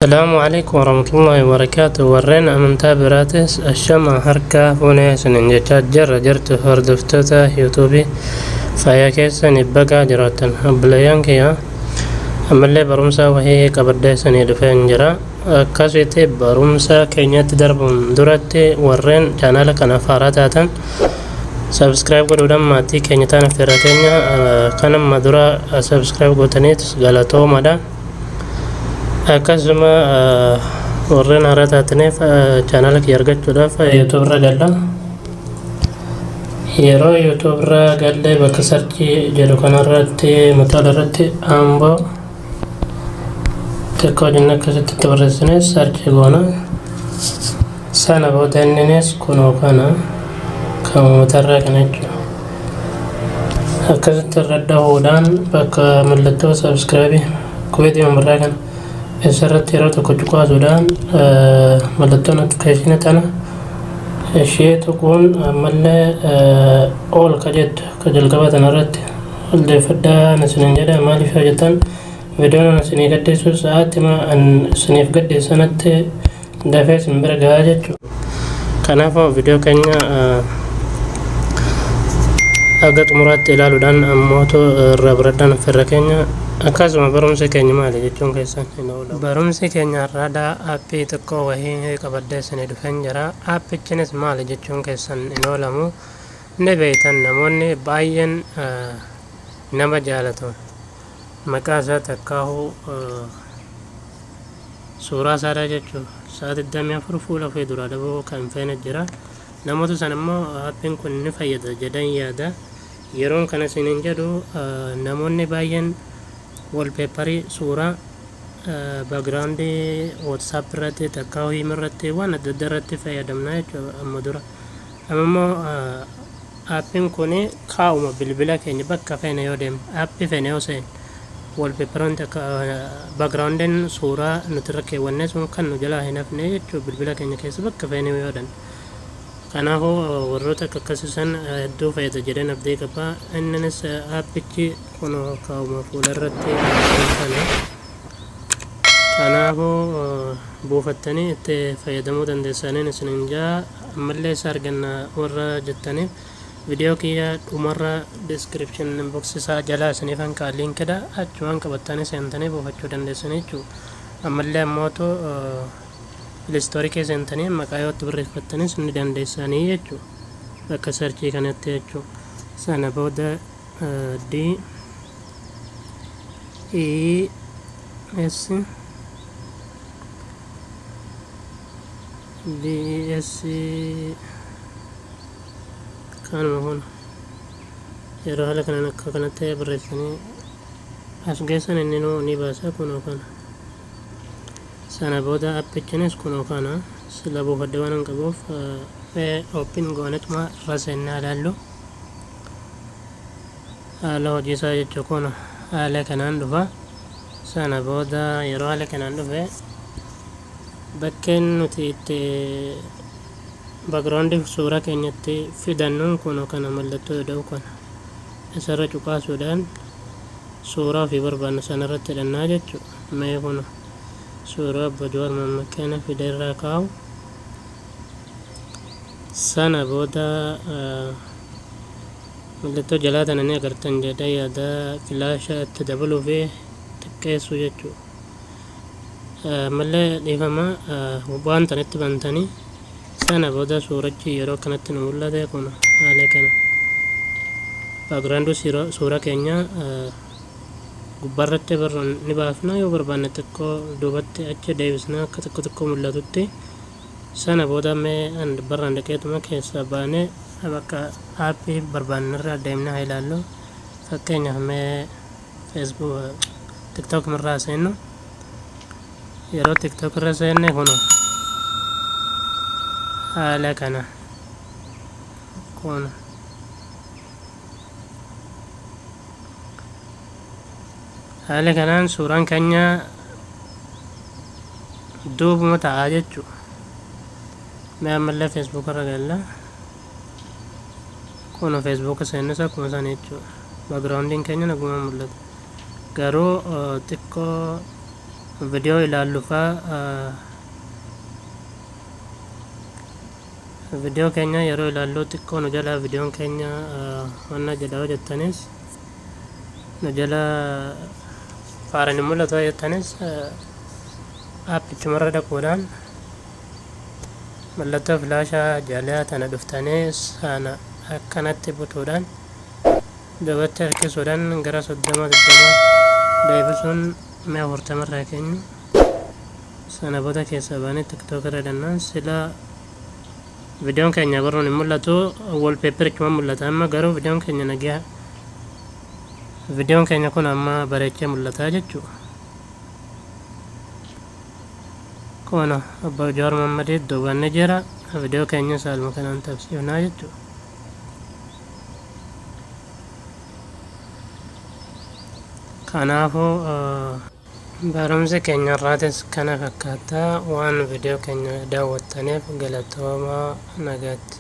السلام عليكم ورحمة الله وبركاته. ورينا أمنتا براتس الشمع هركا فوني سننجتات جرت هردفتوتا يوتيوبي فيا كيسن يبقى جراتن أبليان كيا أمالي برمسا وهي كبردي سني دفين جرا كاسيتي برمسا كينيات دربون دراتي ورين جانالك أنا فاراتاتن سبسكرايب قدودان ماتي كينيتان فيراتينيا كانم مدورا سبسكرايب قوتنيت غلطو مدا akkasuma warreen haaraa taataniif chaanala kiyya argachuudhaaf yuutuub irra galla. Yeroo yuutuub irra gallee bakka sarchii jedhu kanarratti matola irratti amboo xiqqoo jenna akkasitti itti barreessine sarchii goona. Sana booda inninis kunoo kana kan uumatarraa kana jechuudha. Akkasitti irra dhahuudhaan bakka mallattoo sabskraabii kubeetii mambarraa kana اسرت يرى تكوجكوا سودان ملتون نوتيفيكيشن تانا شيء تكون ملة أول كجد كجل كبات نرد اللي فدا نسنجدا مالي فاجتان فيديو نسني قد سو ساعات ما أن سنيف قد سنة دافع سنبرة جاهجة كنا فو فيديو كنا أقط مرات إلى لودان أموتو ربردان فرقنا akkasuma barumsa keenya maali jechuun keessan barumsi keenya irraa aappii tokko wahii qabaddeessanii dhufan jira. Aappichinis maali jechuun keessan hin oolamu ni beektan namoonni baay'een nama jaalatu maqaa isaa takkaahu suuraa isaadha jechuun sa'aatii 24 fuula ofii duraa daboo kan feene jira. Namoota san immoo aappiin kun ni fayyada jedhan yaada. Yeroon kana isiniin jedhu namoonni baay'een wallpaperii suuraa backgroundii whatsapp irratti takkaahu irratti waan adda addaa irratti fayyadamna jechuudha amma dura. Amma immoo aappiin kun kaa'uma bilbila keenya bakka feene yoo deemne aappii feene yoo seene wallpaperoon takka backgroundiin suuraa nuti irra keewwanne sun kan nu jalaa hin hafne jechuudha bilbila keenya keessa bakka feene yoo deemne. Kanaafuu warroota akkasiisan hedduu fayyada jedhan abdii qaba. Innis aappichi kun kaa'uma fuula irratti kana. Kanaafuu buufattanii itti fayyadamuu dandeessaniin isinin jaa ammallee isa arganna warra jettaniif viidiyoo kiyya dhumarra description box isaa jalaa isiniif hanqaa linkidha achumaan qabattanii seentanii buufachuu dandeessanii jechuudha. Ammallee ammootu Ilistoorii keessa seentanii maqaa yoo itti barreeffattanis ni dandeessanii jechuudha. Bakka sarchii kanatti jechuudha. Sana booda D E S D S kanuma kun yeroo haala kanaan akka kanatti barreessanii as geessan inni ni baasa kunoo kana. Sana booda aappichinis kunoo kana sila buufadde waan qabuuf open goonetuma irra seennaa ilaallu haala hojii isaa jechuu kun haala kanaan dhufa. Sana booda yeroo haala kanaan dhufe bakkeen nuti itti background suuraa keenyatti fidannuun kunoo kana mallattoo jedhamu kana isarra cuqaasuudhaan suuraa ofii barbaannu sanarratti hidhannaa jechuudha. Mee kun suuraa Obbo Jawaar Mohaammed fide irraa kaa'u. Sana booda mallattoo jalaa tana ni agartan jedha yaada filaasha itti dabaluu fi xiqqeessu jechuudha. Mallee dhiifama waan tanatti bantanii sana booda suurachi yeroo kanatti nu mul'ate kun haala kana. Background suuraa keenya gubbaarratti barroon ni baafna yoo barbaanne xiqqoo duubatti achi deebisna akka xiqqoo mul'atutti. Sana booda mee barraan dhaqeetuma keessaa baanee bakka aappii barbaanne irraa deemnee haa ilaallu. Fakkeenyaaf mee Facebook TikTok irraa seennu yeroo TikTok irra seenne kun haala kana kun haala kanaan suuraan keenya duubuma ta'aa jechuudha. Mee ammallee Facebook irra galla kun Facebook seennes akkuma sana jechuudha. Backgroundiin keenya naguma mul'ata garuu xiqqoo viidiyoo ilaallu faa viidiyoo keenya yeroo ilaallu xiqqoo nu jala viidiyoon keenya wanna jedha jettanis nu jala faarani mul'atu jettanis appichumarra dhaquudhaan mallattoo filaashaa jaalaa tana dhuftanii sana akkanatti butuudhaan dabatti harkisuudhaan gara 30 deebisuun 140 irraa keenyu sana booda keessa baanii tiktook irra dannaan sila viidiyoon keenya baruun hin mul'atu wallpaaperichuma mul'ata amma garuu viidiyoon keenya nagaa viidiyoon keenya kun amma bareechee mul'ata jechuudha. Kono Abba Jawaar Mohammad duubanne jira viidiyoo keenya saaluma kanaan tabsiifnaa jechuudha. Kanaafuu barumsa keenya irraatis kana fakkaata waan viidiyoo keenya daawwattaniif galatoomaa nagaatti.